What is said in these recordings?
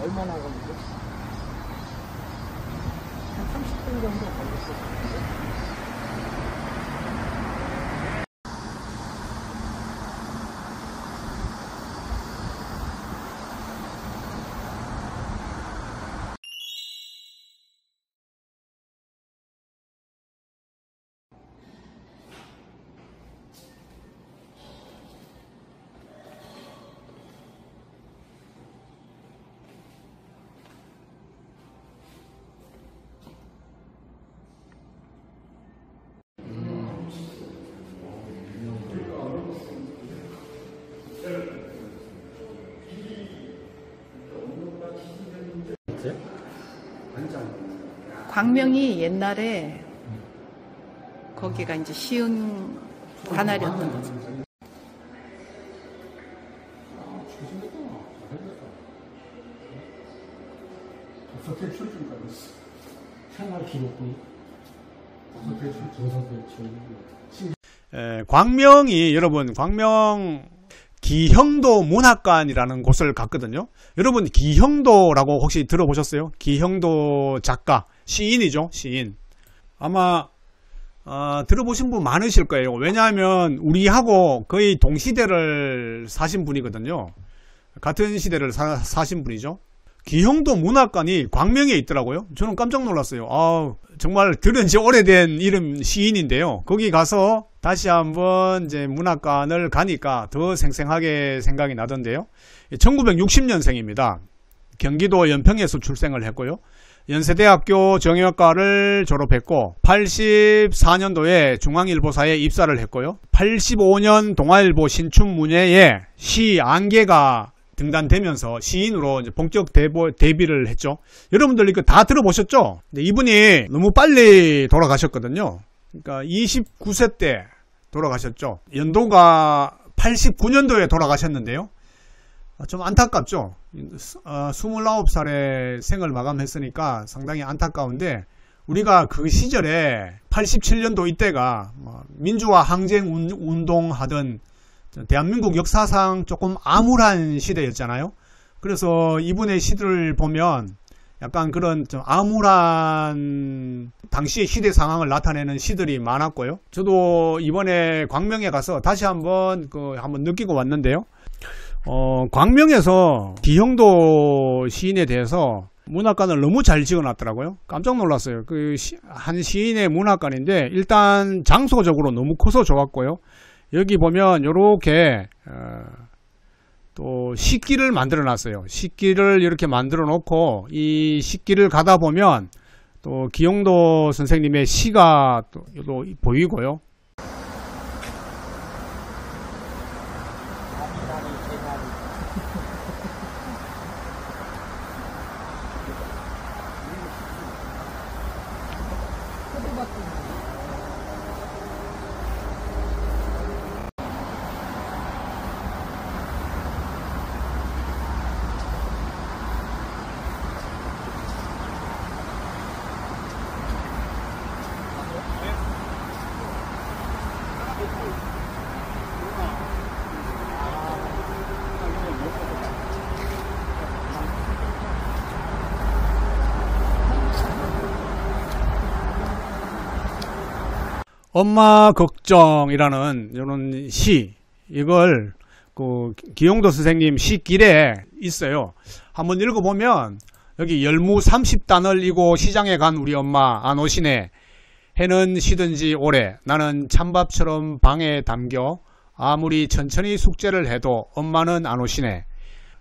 얼마나 걸리죠? 한 30분 정도 걸렸을 것 같은데? 광명이 옛날에 거기가 이제 시흥 관할이었던 거죠. 광명이 여러분 광명 기형도 문학관이라는 곳을 갔거든요. 여러분 기형도라고 혹시 들어보셨어요? 기형도 작가, 시인이죠. 시인. 아마 들어보신 분 많으실 거예요. 왜냐하면 우리하고 거의 동시대를 사신 분이거든요. 같은 시대를 사신 분이죠. 기형도 문학관이 광명에 있더라고요. 저는 깜짝 놀랐어요. 정말 들은 지 오래된 이름 시인인데요. 거기 가서 다시 한번 이제 문학관을 가니까 더 생생하게 생각이 나던데요. 1960년생입니다. 경기도 연평에서 출생을 했고요. 연세대학교 정형외과를 졸업했고 84년도에 중앙일보사에 입사를 했고요. 85년 동아일보 신춘문예에 시 안개가 등단되면서 시인으로 이제 본격 데뷔를 했죠. 여러분들 이거 다 들어보셨죠? 근데 이분이 너무 빨리 돌아가셨거든요. 그러니까 29세 때 돌아가셨죠. 연도가 89년도에 돌아가셨는데요. 좀 안타깝죠. 29살에 생을 마감했으니까 상당히 안타까운데 우리가 그 시절에 87년도 이때가 민주화 항쟁 운동하던 대한민국 역사상 조금 암울한 시대였잖아요. 그래서 이분의 시를 보면 약간 그런 좀 암울한 당시의 시대 상황을 나타내는 시들이 많았고요. 저도 이번에 광명에 가서 다시 한번 느끼고 왔는데요. 광명에서 기형도 시인에 대해서 문학관을 너무 잘 지어놨더라고요. 깜짝 놀랐어요. 한 시인의 문학관인데 일단 장소적으로 너무 커서 좋았고요. 여기 보면 요렇게 또 식기를 만들어 놨어요. 식기를 이렇게 만들어 놓고 이 식기를 가다 보면 또 기형도 선생님의 시가 또 보이고요. 엄마 걱정이라는 이런 시, 이걸 기형도 선생님 시길에 있어요. 한번 읽어보면 여기 열무 30단을 이고 시장에 간 우리 엄마 안 오시네. 해는 시든지 오래 나는 찬밥처럼 방에 담겨 아무리 천천히 숙제를 해도 엄마는 안 오시네.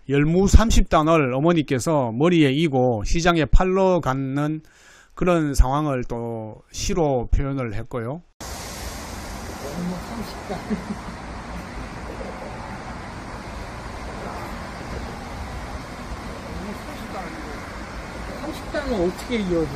열무 30단을 어머니께서 머리에 이고 시장에 팔러 가는 그런 상황을 또 시로 표현을 했고요. 열무 30단. 30단은 어떻게 이어져?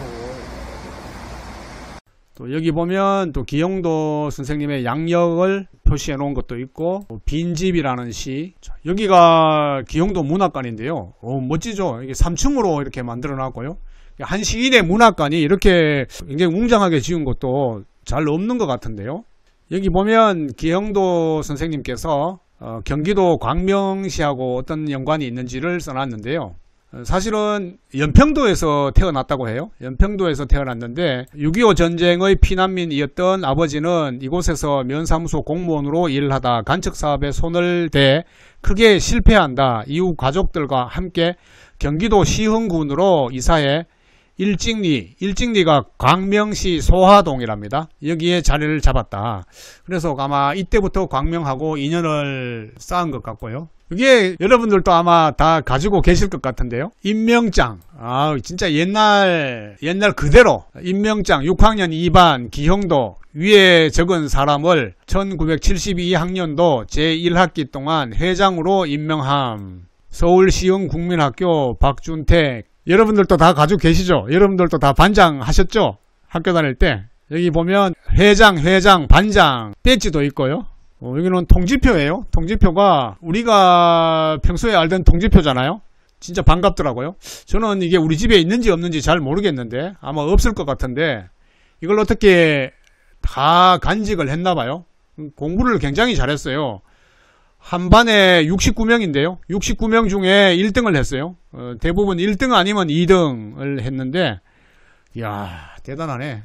또 여기 보면 또 기형도 선생님의 양력을 표시해 놓은 것도 있고 빈집이라는 시, 여기가 기형도 문학관인데요. 멋지죠? 이게 3층으로 이렇게 만들어 놨고요. 한 시인의 문학관이 이렇게 굉장히 웅장하게 지은 것도 잘 없는 것 같은데요. 여기 보면 기형도 선생님께서 경기도 광명시하고 어떤 연관이 있는지를 써놨는데요. 사실은 연평도에서 태어났다고 해요. 연평도에서 태어났는데 6.25 전쟁의 피난민이었던 아버지는 이곳에서 면사무소 공무원으로 일을 하다 간척사업에 손을 대 크게 실패한다. 이후 가족들과 함께 경기도 시흥군으로 이사해 일직리가 광명시 소화동이랍니다. 여기에 자리를 잡았다. 그래서 아마 이때부터 광명하고 인연을 쌓은 것 같고요. 이게 여러분들도 아마 다 가지고 계실 것 같은데요. 임명장. 진짜 옛날 그대로 임명장 6학년 2반 기형도 위에 적은 사람을 1972학년도 제1학기 동안 회장으로 임명함. 서울시흥국민학교 박준택. 여러분들도 다 가지고 계시죠? 여러분들도 다 반장 하셨죠? 학교 다닐 때. 여기 보면 회장, 반장 배지도 있고요. 여기는 통지표예요. 통지표가 우리가 평소에 알던 통지표잖아요. 진짜 반갑더라고요. 저는 이게 우리 집에 있는지 없는지 잘 모르겠는데 아마 없을 것 같은데 이걸 어떻게 다 간직을 했나봐요. 공부를 굉장히 잘했어요. 한 반에 69명인데요. 69명 중에 1등을 했어요. 대부분 1등 아니면 2등을 했는데 이야 대단하네.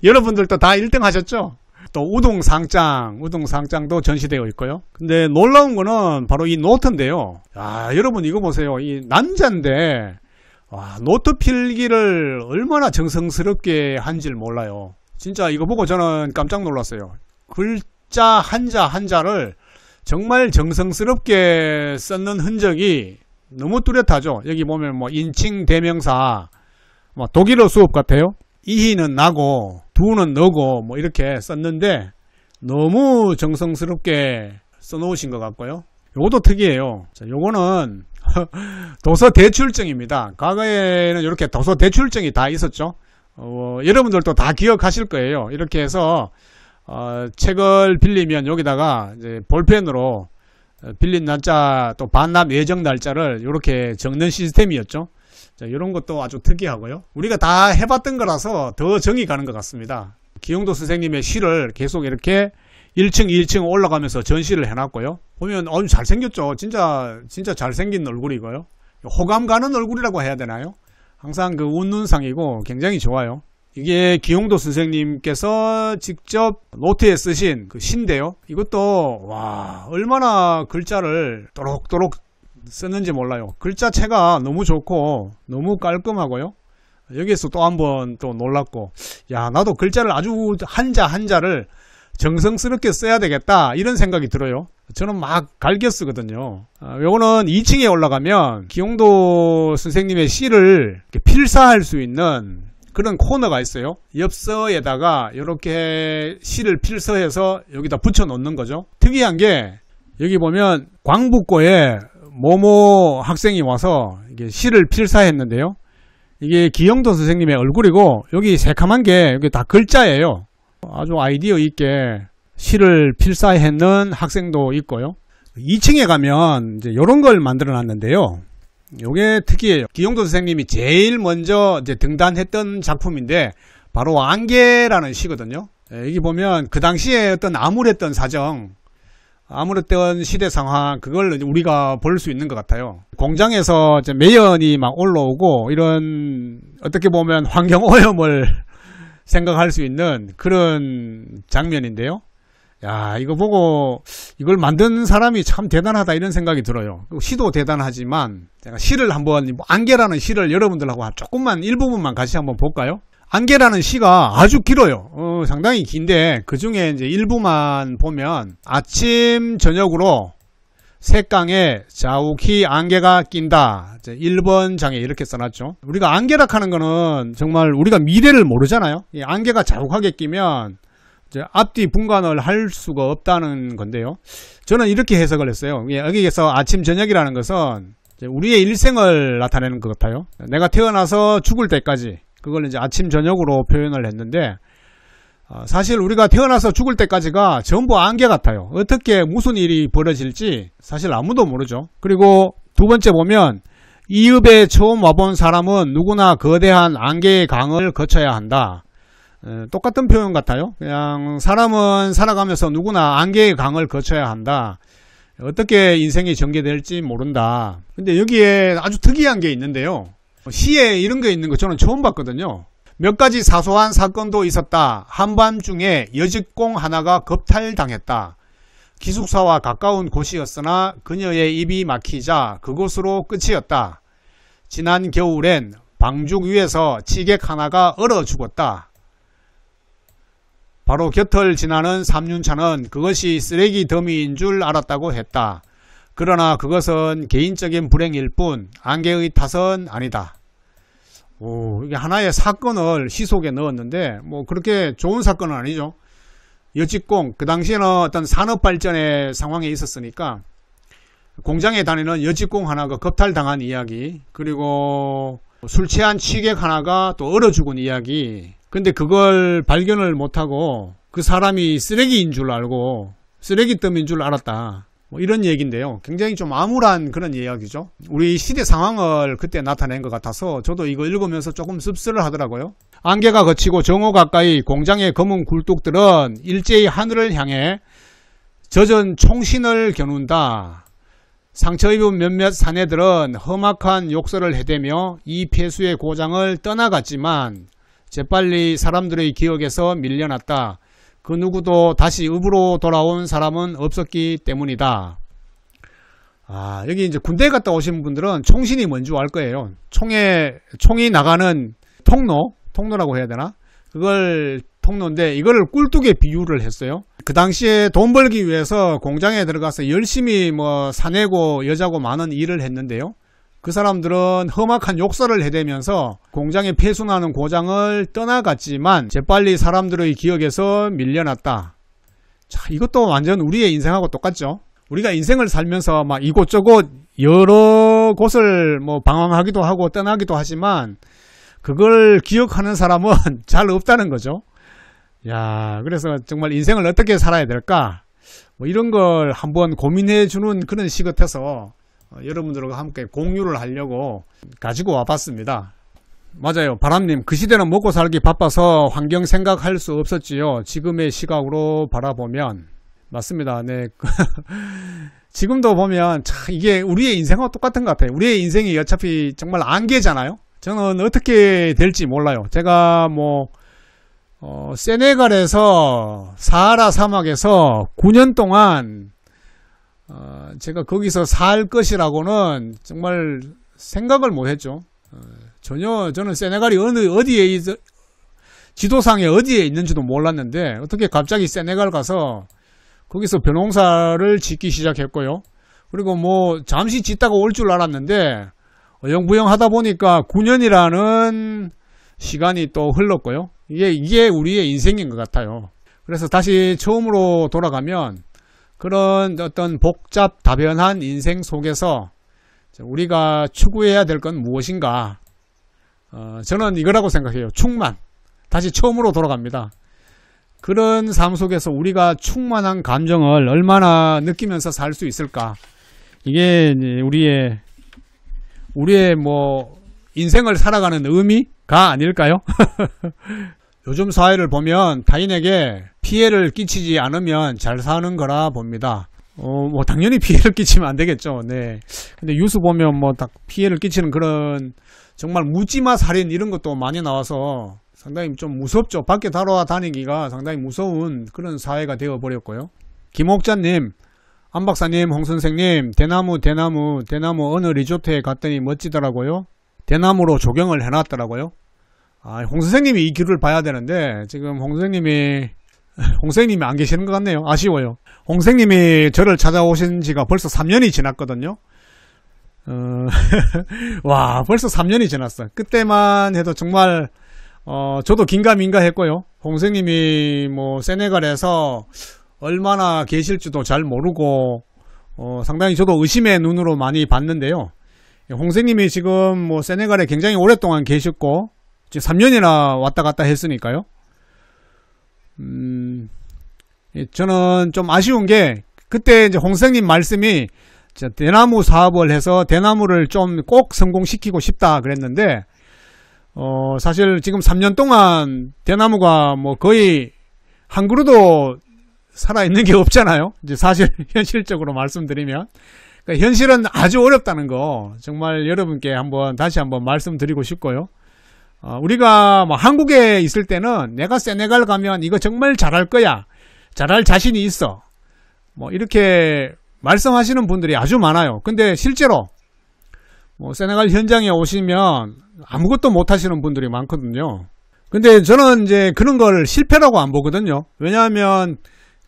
여러분들도 다 1등 하셨죠? 또 우등상장도 전시되어 있고요. 근데 놀라운 거는 바로 이 노트인데요. 여러분 이거 보세요. 이 난자인데 노트 필기를 얼마나 정성스럽게 한지를 몰라요. 진짜 이거 보고 저는 깜짝 놀랐어요. 글자 한자를 정말 정성스럽게 썼는 흔적이 너무 뚜렷하죠. 여기 보면 뭐 인칭 대명사 독일어 수업 같아요. 이희는 나고 두는 너고 뭐 이렇게 썼는데 너무 정성스럽게 써놓으신 것 같고요. 요것도 특이해요. 자, 요거는 도서 대출증입니다. 과거에는 이렇게 도서 대출증이 다 있었죠. 여러분들도 다 기억하실 거예요. 이렇게 해서 책을 빌리면 여기다가 이제 볼펜으로 빌린 날짜 또 반납 예정 날짜를 이렇게 적는 시스템이었죠. 자, 이런 것도 아주 특이하고요. 우리가 다 해봤던 거라서 더 정이 가는 것 같습니다. 기용도 선생님의 시를 계속 이렇게 1층, 2층 올라가면서 전시를 해놨고요. 보면 잘생겼죠. 진짜 잘생긴 얼굴이고요. 호감 가는 얼굴이라고 해야 되나요? 항상 그 웃는 상이고 굉장히 좋아요. 이게 기용도 선생님께서 직접 노트에 쓰신 그 시인데요. 이것도 얼마나 글자를 또록또록 썼는지 몰라요. 글자체가 너무 좋고 너무 깔끔하고요. 여기에서 또 한번 또 놀랐고 나도 글자를 아주 한자를 정성스럽게 써야 되겠다 이런 생각이 들어요. 저는 막 갈겨 쓰거든요. 요거는 2층에 올라가면 기용도 선생님의 시를 필사할 수 있는 그런 코너가 있어요. 엽서에다가 이렇게 시를 필서해서 여기다 붙여 놓는 거죠. 특이한 게 여기 보면 광북고에 모모 학생이 와서 이게 시를 필사했는데요. 이게 기영도 선생님의 얼굴이고 여기 새카만 게 여기 다 글자예요. 아주 아이디어 있게 시를 필사했는 학생도 있고요. 2층에 가면 이제 이런 걸 만들어 놨는데요. 요게 특이해요. 기용도 선생님이 제일 먼저 이제 등단했던 작품인데 바로 안개라는 시거든요. 여기 보면 그 당시에 어떤 암울했던 사정, 암울했던 시대 상황 그걸 우리가 볼 수 있는 것 같아요. 공장에서 이제 매연이 막 올라오고 이런 어떻게 보면 환경 오염을 생각할 수 있는 그런 장면인데요. 이거 보고 이걸 만든 사람이 참 대단하다 이런 생각이 들어요. 시도 대단하지만 제가 시를 한번 안개라는 시를 여러분들하고 조금만 일부분만 같이 한번 볼까요? 안개라는 시가 아주 길어요. 상당히 긴데 그 중에 이제 일부만 보면 아침 저녁으로 색강에 자욱히 안개가 낀다. 1번 장에 이렇게 써놨죠. 우리가 안개락 하는 거는 정말 우리가 미래를 모르잖아요. 이 안개가 자욱하게 끼면 이제 앞뒤 분간을 할 수가 없다는 건데요. 저는 이렇게 해석을 했어요. 여기에서 아침 저녁이라는 것은 우리의 일생을 나타내는 것 같아요. 내가 태어나서 죽을 때까지 그걸 이제 아침 저녁으로 표현을 했는데 사실 우리가 태어나서 죽을 때까지가 전부 안개 같아요. 어떻게 무슨 일이 벌어질지 사실 아무도 모르죠. 그리고 두 번째 보면 이읍에 처음 와본 사람은 누구나 거대한 안개의 강을 거쳐야 한다. 똑같은 표현 같아요. 그냥 사람은 살아가면서 누구나 안개의 강을 거쳐야 한다. 어떻게 인생이 전개될지 모른다. 근데 여기에 아주 특이한 게 있는데요. 시에 이런 게 있는 거 저는 처음 봤거든요. 몇 가지 사소한 사건도 있었다. 한밤중에 여직공 하나가 겁탈당했다. 기숙사와 가까운 곳이었으나 그녀의 입이 막히자 그곳으로 끝이었다. 지난 겨울엔 방죽 위에서 치객 하나가 얼어 죽었다. 바로 곁을 지나는 삼륜차는 그것이 쓰레기 더미인 줄 알았다고 했다. 그러나 그것은 개인적인 불행일 뿐 안개의 탓은 아니다. 이게 하나의 사건을 시 속에 넣었는데 뭐 그렇게 좋은 사건은 아니죠. 여직공, 그 당시에는 어떤 산업발전의 상황에 있었으니까 공장에 다니는 여직공 하나가 겁탈당한 이야기, 그리고 술 취한 취객 하나가 또 얼어 죽은 이야기. 근데 그걸 발견을 못하고 그 사람이 쓰레기인 줄 알고 쓰레기더미인 줄 알았다. 뭐 이런 얘기인데요. 굉장히 좀 암울한 그런 이야기죠. 우리 시대 상황을 그때 나타낸 것 같아서 저도 이거 읽으면서 조금 씁쓸을 하더라고요. 안개가 걷히고 정오 가까이 공장의 검은 굴뚝들은 일제히 하늘을 향해 젖은 총신을 겨눈다. 상처 입은 몇몇 사내들은 험악한 욕설을 해대며 이 폐수의 고장을 떠나갔지만 재빨리 사람들의 기억에서 밀려났다. 그 누구도 다시 읍으로 돌아온 사람은 없었기 때문이다. 여기 이제 군대 갔다 오신 분들은 총신이 뭔지 알 거예요. 총이 나가는 통로라고 해야 되나? 그걸 통로인데 이거를 꿀뚝에 비유를 했어요. 그 당시에 돈 벌기 위해서 공장에 들어가서 열심히 뭐 사내고 여자고 많은 일을 했는데요. 그 사람들은 험악한 욕설을 해대면서 공장에 폐수나는 고장을 떠나갔지만 재빨리 사람들의 기억에서 밀려났다. 자, 이것도 완전 우리의 인생하고 똑같죠. 우리가 인생을 살면서 막 이곳저곳 여러 곳을 뭐 방황하기도 하고 떠나기도 하지만 그걸 기억하는 사람은 잘 없다는 거죠. 야, 그래서 정말 인생을 어떻게 살아야 될까? 뭐 이런 걸 한번 고민해 주는 그런 시 같아서 여러분들과 함께 공유를 하려고 가지고 와봤습니다. 맞아요. 바람님, 그 시대는 먹고 살기 바빠서 환경 생각할 수 없었지요. 지금의 시각으로 바라보면. 맞습니다. 네. 지금도 보면 참 이게 우리의 인생과 똑같은 것 같아요. 우리의 인생이 어차피 정말 안개잖아요. 저는 어떻게 될지 몰라요. 제가 뭐 세네갈에서 사하라 사막에서 9년 동안 제가 거기서 살 것이라고는 정말 생각을 못했죠. 전혀 저는 세네갈이 어디에 지도상에 어디에 있는지도 몰랐는데 어떻게 갑자기 세네갈 가서 거기서 벼농사를 짓기 시작했고요. 그리고 뭐 잠시 짓다가 올 줄 알았는데 어영부영 하다 보니까 9년이라는 시간이 또 흘렀고요. 이게 우리의 인생인 것 같아요. 그래서 다시 처음으로 돌아가면 그런 어떤 복잡다변한 인생 속에서 우리가 추구해야 될 건 무엇인가? 저는 이거라고 생각해요. 충만. 다시 처음으로 돌아갑니다. 그런 삶 속에서 우리가 충만한 감정을 얼마나 느끼면서 살 수 있을까? 이게 우리의 뭐 인생을 살아가는 의미가 아닐까요? 요즘 사회를 보면 타인에게 피해를 끼치지 않으면 잘 사는 거라 봅니다. 뭐 당연히 피해를 끼치면 안 되겠죠. 네. 근데 뉴스 보면 뭐 딱 피해를 끼치는 그런 정말 묻지마 살인 이런 것도 많이 나와서 상당히 좀 무섭죠. 밖에 돌아다니기가 상당히 무서운 그런 사회가 되어 버렸고요. 김옥자님, 안박사님, 홍선생님, 대나무 어느 리조트에 갔더니 멋지더라고요. 대나무로 조경을 해놨더라고요. 홍선생님이 이 길을 봐야 되는데 지금 홍선생님이 안 계시는 것 같네요. 아쉬워요. 홍선생님이 저를 찾아오신 지가 벌써 3년이 지났거든요. 와, 벌써 3년이 지났어요. 그때만 해도 정말 저도 긴가민가 했고요. 홍선생님이 뭐 세네갈에서 얼마나 계실지도 잘 모르고 상당히 저도 의심의 눈으로 많이 봤는데요. 홍선생님이 지금 뭐 세네갈에 굉장히 오랫동안 계셨고 지금 3년이나 왔다 갔다 했으니까요. 저는 좀 아쉬운 게 그때 이제 홍선생님 말씀이 대나무 사업을 해서 대나무를 좀 꼭 성공시키고 싶다 그랬는데 사실 지금 3년 동안 대나무가 뭐 거의 한 그루도 살아있는 게 없잖아요. 이제 사실 현실적으로 말씀드리면. 그러니까 현실은 아주 어렵다는 거 정말 여러분께 다시 한번 말씀드리고 싶고요. 우리가 뭐 한국에 있을 때는 내가 세네갈 가면 이거 정말 잘할 거야. 잘할 자신이 있어. 뭐 이렇게 말씀하시는 분들이 아주 많아요. 근데 실제로 뭐 세네갈 현장에 오시면 아무것도 못 하시는 분들이 많거든요. 근데 저는 이제 그런 걸 실패라고 안 보거든요. 왜냐하면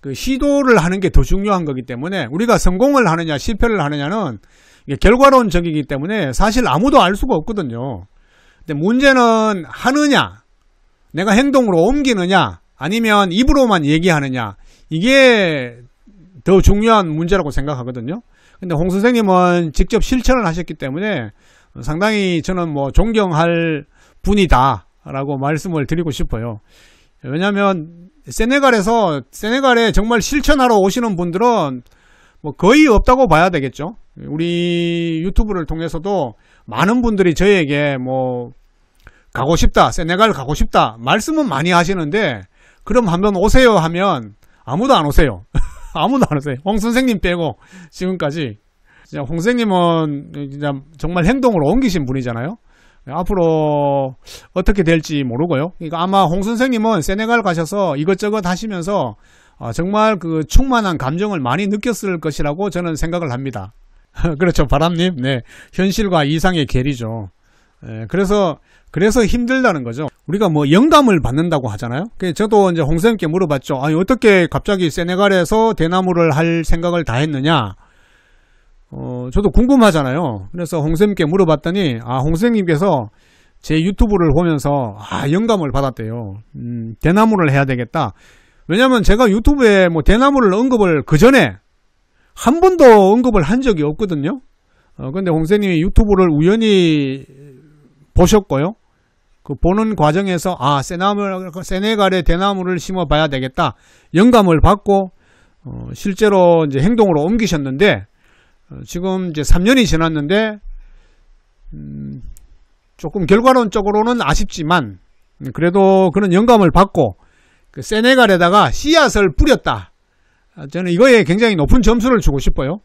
그 시도를 하는 게 더 중요한 거기 때문에 우리가 성공을 하느냐 실패를 하느냐는 이게 결과론적이기 때문에 사실 아무도 알 수가 없거든요. 근데 문제는 하느냐, 내가 행동으로 옮기느냐, 아니면 입으로만 얘기하느냐, 이게 더 중요한 문제라고 생각하거든요. 근데 홍 선생님은 직접 실천을 하셨기 때문에 상당히 저는 뭐 존경할 분이다 라고 말씀을 드리고 싶어요. 왜냐하면 세네갈에 정말 실천하러 오시는 분들은 뭐 거의 없다고 봐야 되겠죠. 우리 유튜브를 통해서도 많은 분들이 저에게 뭐 가고 싶다, 세네갈 가고 싶다 말씀은 많이 하시는데, 그럼 한번 오세요 하면 아무도 안 오세요. 아무도 안 오세요. 홍 선생님 빼고 지금까지. 진짜 홍 선생님은 진짜 정말 행동으로 옮기신 분이잖아요. 앞으로 어떻게 될지 모르고요. 그러니까 아마 홍 선생님은 세네갈 가셔서 이것저것 하시면서 정말 그 충만한 감정을 많이 느꼈을 것이라고 저는 생각을 합니다. 그렇죠, 바람님. 네, 현실과 이상의 괴리죠. 네, 그래서 힘들다는 거죠. 우리가 뭐 영감을 받는다고 하잖아요. 저도 이제 홍 선생님께 물어봤죠. 아니, 어떻게 갑자기 세네갈에서 대나무를 할 생각을 다 했느냐? 저도 궁금하잖아요. 그래서 홍 선생님께 물어봤더니, 홍 선생님께서 제 유튜브를 보면서, 영감을 받았대요. 대나무를 해야 되겠다. 왜냐면 제가 유튜브에 뭐 대나무를 언급을 그 전에 한 번도 언급을 한 적이 없거든요. 근데 홍 선생님이 유튜브를 우연히 보셨고요. 그 보는 과정에서, 세네갈에 대나무를 심어 봐야 되겠다. 영감을 받고, 실제로 이제 행동으로 옮기셨는데, 지금 이제 3년이 지났는데 조금 결과론적으로는 아쉽지만 그래도 그런 영감을 받고 그 세네갈에다가 씨앗을 뿌렸다. 저는 이거에 굉장히 높은 점수를 주고 싶어요.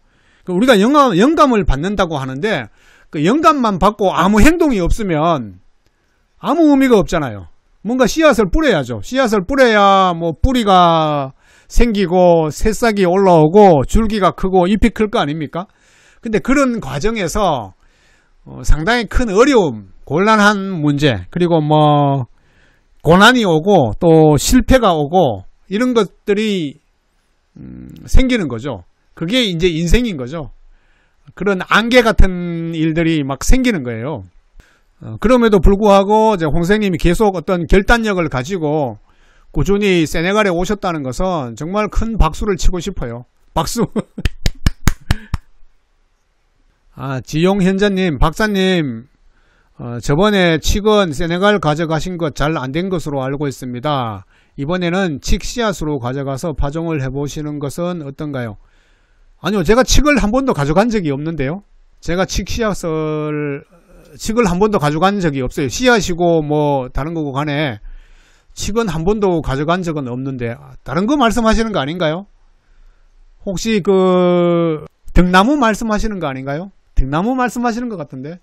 우리가 영감을 받는다고 하는데 그 영감만 받고 아무 행동이 없으면 아무 의미가 없잖아요. 뭔가 씨앗을 뿌려야죠. 씨앗을 뿌려야 뭐 뿌리가 생기고 새싹이 올라오고 줄기가 크고 잎이 클 거 아닙니까? 근데 그런 과정에서 상당히 큰 어려움, 곤란한 문제, 그리고 뭐 고난이 오고 또 실패가 오고 이런 것들이 생기는 거죠. 그게 이제 인생인 거죠. 그런 안개 같은 일들이 막 생기는 거예요. 그럼에도 불구하고 이제 홍 선생님이 계속 어떤 결단력을 가지고 꾸준히 세네갈에 오셨다는 것은 정말 큰 박수를 치고 싶어요. 박수. 지용현자님, 박사님, 저번에 칡은 세네갈 가져가신 것 잘 안 된 것으로 알고 있습니다. 이번에는 칡 씨앗으로 가져가서 파종을 해보시는 것은 어떤가요? 아니요, 제가 칡을 한 번도 가져간 적이 없는데요. 제가 칡을 한 번도 가져간 적이 없어요. 씨앗이고 뭐 다른 거고 간에 칡은 한 번도 가져간 적은 없는데, 다른 거 말씀하시는 거 아닌가요? 혹시 그 등나무 말씀하시는 거 아닌가요? 등나무 말씀하시는 것 같은데,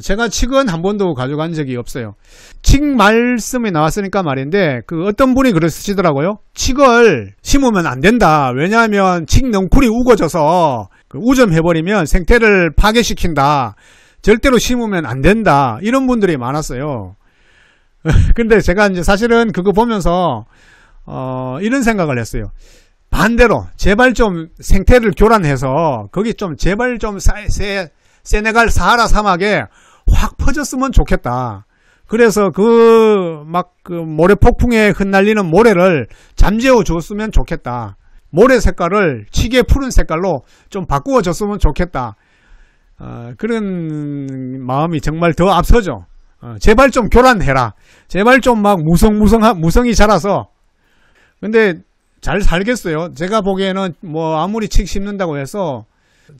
제가 칡은 한 번도 가져간 적이 없어요. 칡 말씀이 나왔으니까 말인데, 그 어떤 분이 그러시더라고요. 칡을 심으면 안 된다. 왜냐하면 칡 넝쿨이 우거져서 우점해버리면 생태를 파괴시킨다. 절대로 심으면 안 된다. 이런 분들이 많았어요. 근데 제가 이제 사실은 그거 보면서 이런 생각을 했어요. 반대로 제발 좀 생태를 교란해서 거기 좀 제발 좀 세네갈 사하라 사막에 확 퍼졌으면 좋겠다. 그래서 그 모래 폭풍에 흩날리는 모래를 잠재워 줬으면 좋겠다. 모래 색깔을 칡의 푸른 색깔로 좀 바꾸어 줬으면 좋겠다. 그런 마음이 정말 더 앞서죠. 제발 좀 교란해라. 제발 좀 막 무성이 자라서. 근데 잘 살겠어요. 제가 보기에는 뭐 아무리 칡 심는다고 해서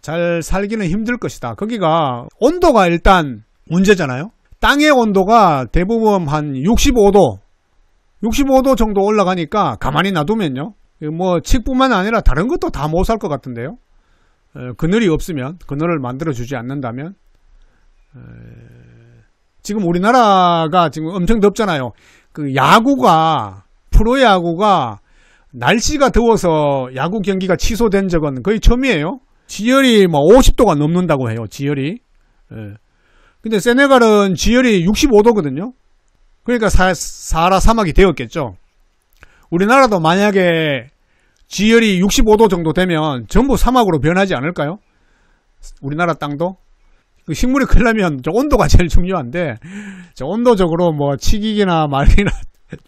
잘 살기는 힘들 것이다. 거기가 온도가 일단 문제잖아요. 땅의 온도가 대부분 한 65도 정도 올라가니까 가만히 놔두면요, 뭐 칡뿐만 아니라 다른 것도 다 못 살 것 같은데요. 그늘이 없으면, 그늘을 만들어주지 않는다면. 지금 우리나라가 지금 엄청 덥잖아요. 그 야구가, 프로야구가 날씨가 더워서 야구 경기가 취소된 적은 거의 처음이에요. 지열이 뭐 50도가 넘는다고 해요, 지열이. 근데 세네갈은 지열이 65도거든요. 그러니까 사하라 사막이 되었겠죠. 우리나라도 만약에 지열이 65도 정도 되면 전부 사막으로 변하지 않을까요? 우리나라 땅도? 그 식물이 크려면 저 온도가 제일 중요한데, 저 온도적으로 뭐 치기기나 말이나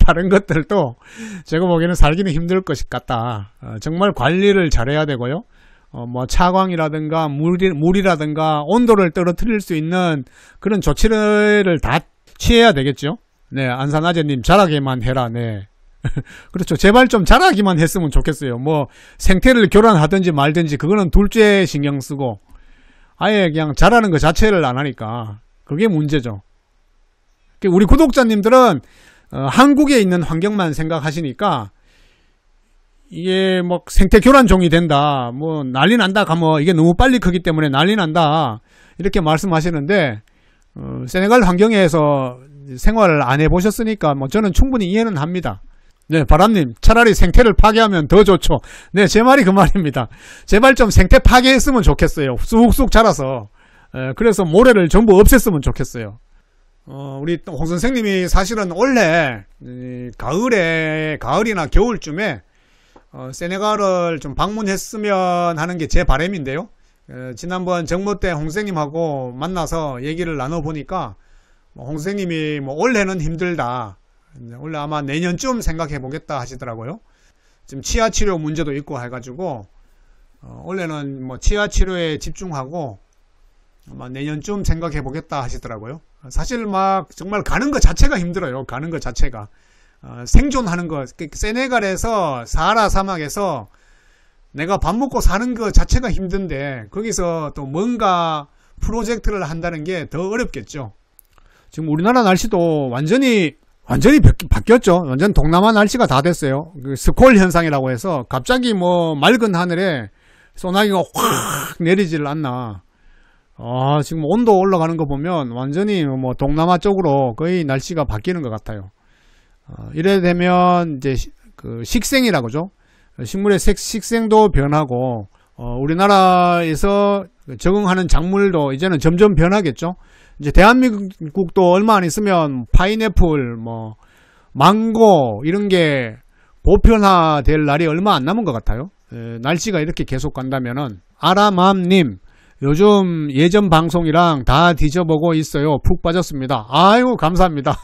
다른 것들도 제가 보기에는 살기는 힘들 것 같다. 정말 관리를 잘해야 되고요. 뭐 차광이라든가 물이라든가 온도를 떨어뜨릴 수 있는 그런 조치를 다 취해야 되겠죠. 네, 안산아재님 잘하게만 해라. 네. 그렇죠. 제발 좀 잘하기만 했으면 좋겠어요. 뭐 생태를 교란하든지 말든지 그거는 둘째 신경 쓰고 아예 그냥 잘하는 것 자체를 안 하니까 그게 문제죠. 우리 구독자님들은 한국에 있는 환경만 생각하시니까 이게 뭐 생태 교란종이 된다, 뭐 난리 난다 가면 이게 너무 빨리 크기 때문에 난리 난다 이렇게 말씀하시는데 세네갈 환경에서 생활을 안 해보셨으니까 뭐 저는 충분히 이해는 합니다. 네, 바람님 차라리 생태를 파괴하면 더 좋죠. 네, 제 말이 그 말입니다. 제발 좀 생태 파괴했으면 좋겠어요. 쑥쑥 자라서. 그래서 모래를 전부 없앴으면 좋겠어요. 우리 홍 선생님이 사실은 원래 가을이나 겨울쯤에 세네갈을 좀 방문했으면 하는 게 제 바람인데요. 지난번 정모 때 홍 선생님하고 만나서 얘기를 나눠보니까 홍 선생님이 뭐 올해는 힘들다, 원래 아마 내년쯤 생각해 보겠다 하시더라고요. 지금 치아 치료 문제도 있고 해가지고 올해는 뭐 치아 치료에 집중하고 아마 내년쯤 생각해 보겠다 하시더라고요. 사실 막 정말 가는 것 자체가 힘들어요. 가는 것 자체가 생존하는 것, 세네갈에서 사하라 사막에서 내가 밥 먹고 사는 것 자체가 힘든데 거기서 또 뭔가 프로젝트를 한다는 게 더 어렵겠죠. 지금 우리나라 날씨도 완전히 바뀌었죠. 완전 동남아 날씨가 다 됐어요. 그 스콜 현상이라고 해서 갑자기 뭐 맑은 하늘에 소나기가 확 내리질 않나. 지금 온도 올라가는 거 보면 완전히 뭐 동남아 쪽으로 거의 날씨가 바뀌는 것 같아요. 이래 되면 이제 그 식생이라고 그러죠. 식물의 식생도 변하고 우리나라에서 적응하는 작물도 이제는 점점 변하겠죠. 이제 대한민국도 얼마 안 있으면 파인애플, 뭐 망고 이런 게 보편화될 날이 얼마 안 남은 것 같아요. 날씨가 이렇게 계속 간다면은. 아라맘님, 요즘 예전 방송이랑 다 뒤져보고 있어요. 푹 빠졌습니다. 아이고 감사합니다.